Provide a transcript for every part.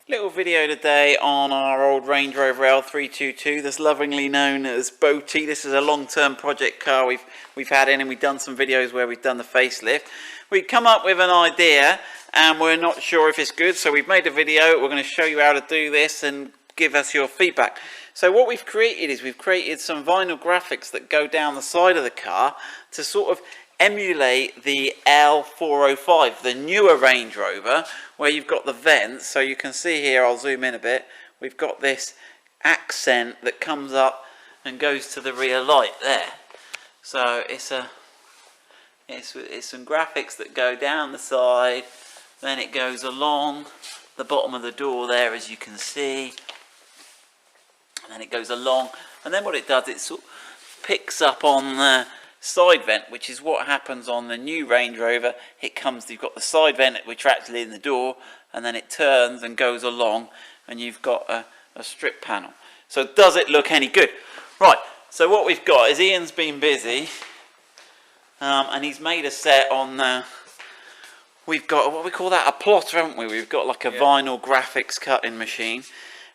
Little video today on our old Range Rover L322 that's lovingly known as Boaty. This is a long-term project car we've had in, and we've done some videos where we've done the facelift. We've come up with an idea and we're not sure if it's good, so we've made a video. We're going to show you how to do this and give us your feedback. So what we've created is we've created some vinyl graphics that go down the side of the car to sort of emulate the L405, the newer Range Rover, where you've got the vents. So you can see here, I'll zoom in a bit, we've got this accent that comes up and goes to the rear light there. So it's some graphics that go down the side, then it goes along the bottom of the door there, as you can see, and then it goes along, and then what it does, it sort of picks up on the side vent, which is what happens on the new Range Rover. It comes, you've got the side vent which are actually in the door, and then it turns and goes along, and you've got a strip panel. So does it look any good? Right, so what we've got is Ian's been busy, and he's made a set on we've got, what we call that, a plotter, haven't we? We've got like a vinyl graphics cutting machine,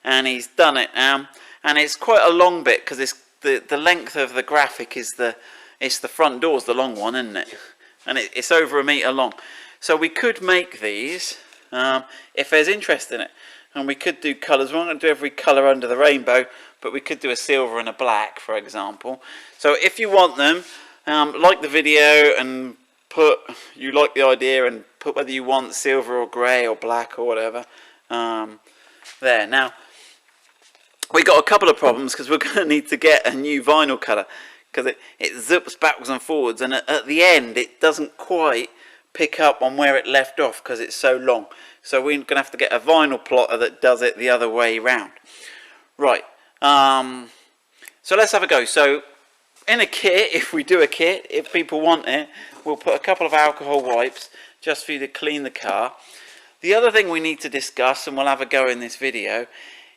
and he's done it, and it's quite a long bit, because it's the length of the graphic is the front door's the long one, isn't it? And it's over 1 metre long. So we could make these, if there's interest in it. And we could do colours. We're not going to do every colour under the rainbow, but we could do a silver and a black, for example. So if you want them, like the video and you like the idea, and put whether you want silver or grey or black or whatever. There. Now, we got a couple of problems, because we're going to need to get a new vinyl colour, because it zips backwards and forwards, and at the end it doesn't quite pick up on where it left off because it's so long. So we're going to have to get a vinyl plotter that does it the other way round. Right, so let's have a go. So in a kit, if we do a kit, if people want it, we'll put a couple of alcohol wipes just for you to clean the car. The other thing we need to discuss, and we'll have a go in this video,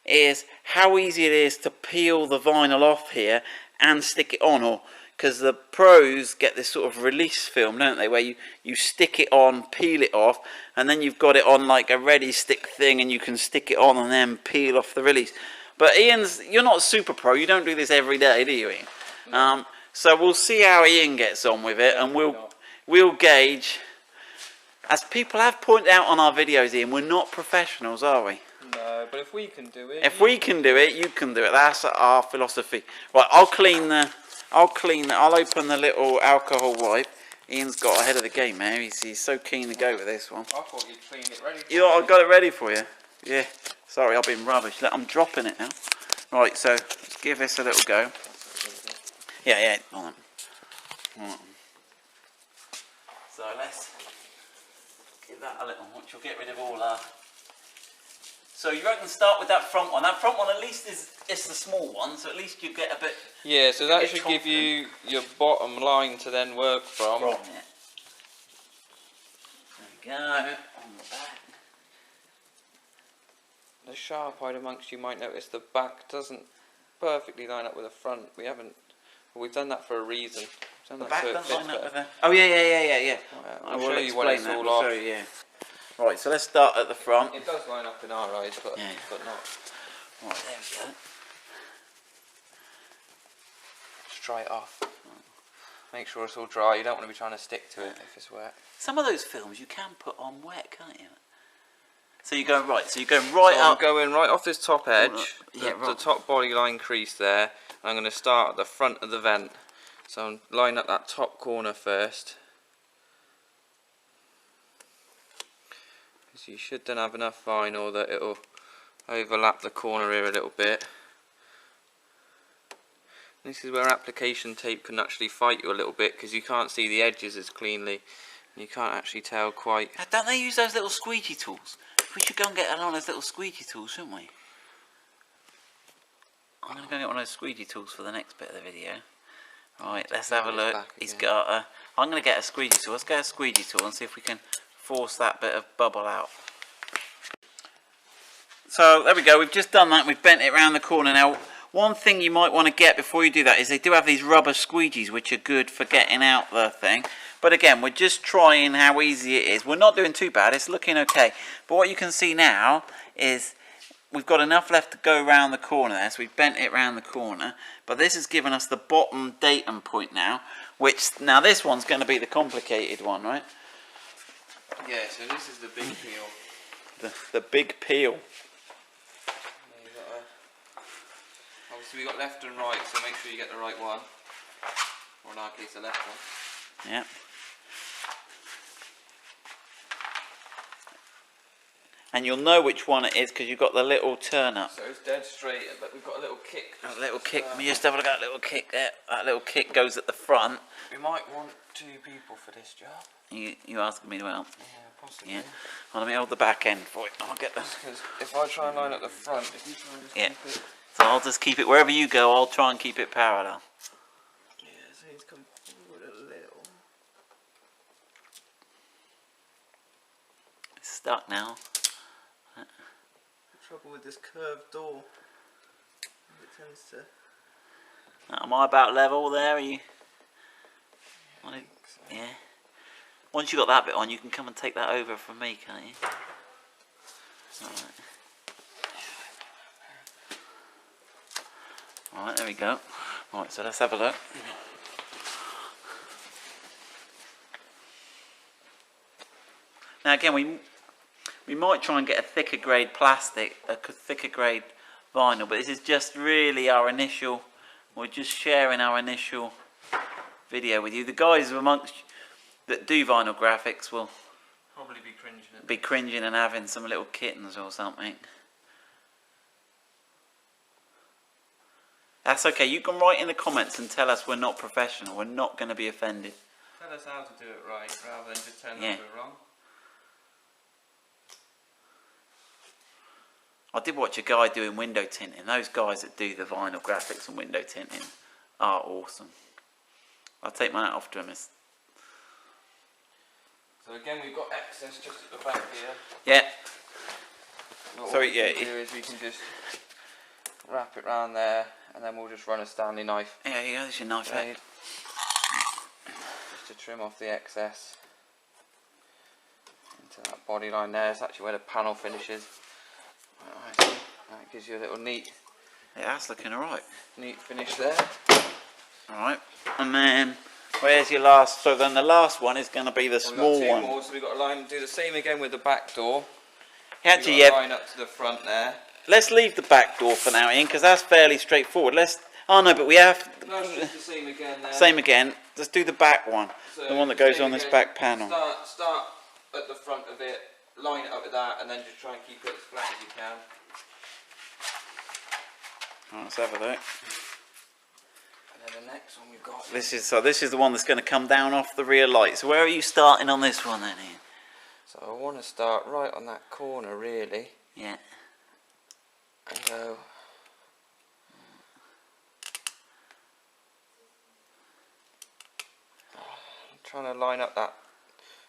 is how easy it is to peel the vinyl off here and stick it on, or because the pros get this sort of release film, don't they, where you stick it on, peel it off, and then you've got it on like a ready stick thing, and you can stick it on and then peel off the release. But you're not super pro, you don't do this every day, do you, Ian? No. So we'll see how Ian gets on with it, and we'll gauge. As people have pointed out on our videos, Ian, we're not professionals, are we? No, but if we can do it, if we can do it, you can do it. That's our philosophy. Right, I'll open the little alcohol wipe. Ian's got ahead of the game, man. He's so keen to go with this one. I thought you'd clean it ready. I've got it ready for you. Yeah. Sorry, I've been rubbish. I'm dropping it now. Right, so let's give this a little go. Yeah. Right. So let's give that a little watch. You'll get rid of all our. So you reckon start with that front one? That front one at least is the small one, so at least you get a bit. Yeah, so that should give you your bottom line to then work from. There we go, on the back. The sharp-eyed amongst you might notice the back doesn't perfectly line up with the front. We've done that for a reason. The back doesn't line up with the. Oh yeah. I'll show you when it's all off. Yeah. Right, so let's start at the front. It does line up in our eyes, but not. Right, there we go. Just dry it off. Make sure it's all dry. You don't want to be trying to stick to it if it's wet. Some of those films you can put on wet, can't you? So you're going right. So you're going right up. I'm going right off this top edge, the top body line crease there. I'm going to start at the front of the vent. So I'm lining up that top corner first. So you should then have enough vinyl that it'll overlap the corner here a little bit. This is where application tape can actually fight you a little bit, because you can't see the edges as cleanly, and you can't actually tell quite. Don't they use those little squeegee tools? We should go and get one of those little squeegee tools, shouldn't we? I'm going to go get one of those squeegee tools for the next bit of the video. Right, let's have a look. He's got a. I'm going to get a squeegee tool. Let's get a squeegee tool and see if we can force that bit of bubble out. So there we go, we've just done that, we've bent it around the corner. Now one thing you might want to get before you do that is they do have these rubber squeegees which are good for getting out the thing. But again, we're just trying how easy it is. We're not doing too bad, it's looking okay. But what you can see now is we've got enough left to go round the corner there, so we've bent it round the corner. But this has given us the bottom datum point now, which now this one's going to be the complicated one, right? Yeah, so this is the big peel. The big peel. Obviously we got left and right, so make sure you get the right one. Or in our case, the left one. Yeah. And you'll know which one it is because you've got the little turn up. So it's dead straight, but we've got a little kick. A little kick. Let me just have a look at that little kick there. That little kick goes at the front. We might want 2 people for this job. You asking me to help? Yeah, possibly. Yeah. Well, let me hold the back end for it. I'll get this. Because if I try and line up the front, if you try and just keep it... So I'll just keep it wherever you go. I'll try and keep it parallel. Yeah, so he's come forward a little. It's stuck now. The trouble with this curved door, it tends to... Am I about level there? Are you? Yeah, I think so. Yeah. Once you got that bit on, you can come and take that over from me, can't you? Alright. Alright, there we go. Alright, so let's have a look. Now again, we might try and get a thicker grade plastic, a thicker grade vinyl, but this is just really our initial, we're just sharing our initial video with you. The guys amongst that do vinyl graphics will probably be cringing and having some little kittens or something. That's okay, you can write in the comments and tell us we're not professional, we're not going to be offended. Tell us how to do it right, rather than just tell us Yeah. we're wrong. I did watch a guy doing window tinting. Those guys that do the vinyl graphics and window tinting are awesome. I'll take my hat off to him. So again, we've got excess just at the back here. Yeah. What Sorry, we can yeah. do is we can just wrap it round there, and then we'll just run a Stanley knife. Yeah, there you go, there's your knife blade, just to trim off the excess into that body line there. It's actually where the panel finishes. Right, that gives you a little neat. Yeah, that's looking alright. Neat finish there. Alright, and then where's your last? So then the last one is going to be the small we've got 2 one. more, so we've got to line, do the same again with the back door. Actually, We've got to yeah. line up to the front there. Let's leave the back door for now, Ian, because that's fairly straightforward. Oh no, but we have. No, it's just the same again there. Same again. Let's do the back one, So the one that goes same on this again. back panel. Start at the front of it, line it up with that, and then just try and keep it as flat as you can. Right, let's have a look. And then the next one we've got. This is the one that's going to come down off the rear light. So where are you starting on this one then, Ian? So I want to start right on that corner, really. Yeah. And go. I'm trying to line up that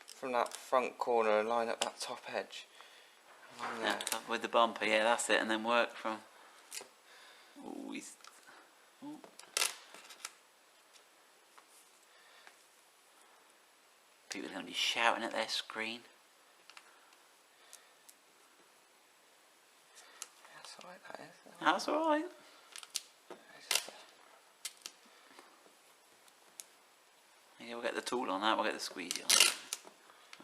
from that front corner and line up that top edge. Along there. Yeah, with the bumper, yeah, that's it, and then work from. Ooh, ooh. People are going to be shouting at their screen. That's alright, that is. That's alright. Yeah, we'll get the tool on that, we'll get the squeegee on that.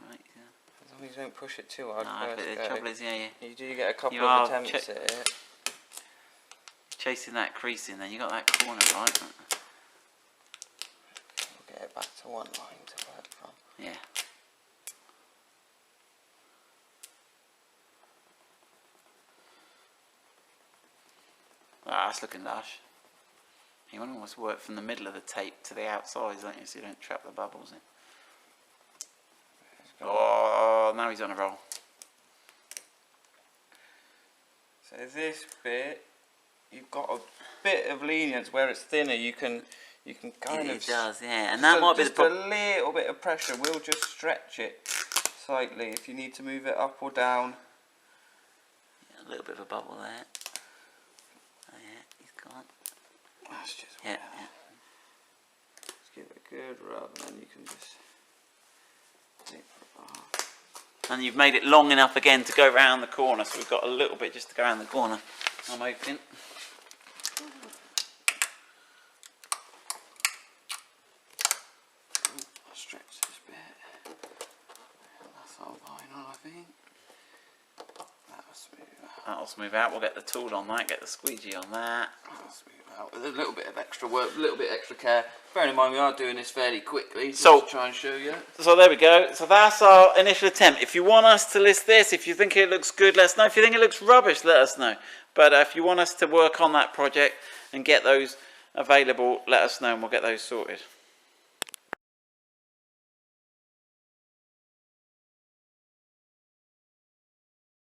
Alright, yeah. As long as you don't push it too hard. No, but the trouble is, yeah, you do get a couple You of are attempts at it. chasing that crease in there, you got that corner right. We'll get it back to one line to work from. Yeah. Ah, that's looking lush. You want to almost work from the middle of the tape to the outside, don't you, so you don't trap the bubbles in. Oh, now he's on a roll. So this bit, you've got a bit of lenience where it's thinner. You can kind of. It does, yeah, and that might be the problem. Just a little bit of pressure. We'll just stretch it slightly if you need to move it up or down. Yeah, a little bit of a bubble there. Oh, yeah, he's gone. That's just Yeah, well. yeah. Just give it a good rub, and then you can just take it off. and you've made it long enough again to go around the corner, so we've got a little bit just to go around the corner. I'm hoping. Stretch this bit. That's all vinyl, I think. That'll smooth out. That'll smooth out. We'll get the tool on that, get the squeegee on that. That'll smooth out with a little bit of extra work, a little bit extra care. Bearing in mind we are doing this fairly quickly, so to try and show you. So there we go. So that's our initial attempt. If you want us to list this, if you think it looks good, let us know. If you think it looks rubbish, let us know. But if you want us to work on that project and get those available, let us know and we'll get those sorted.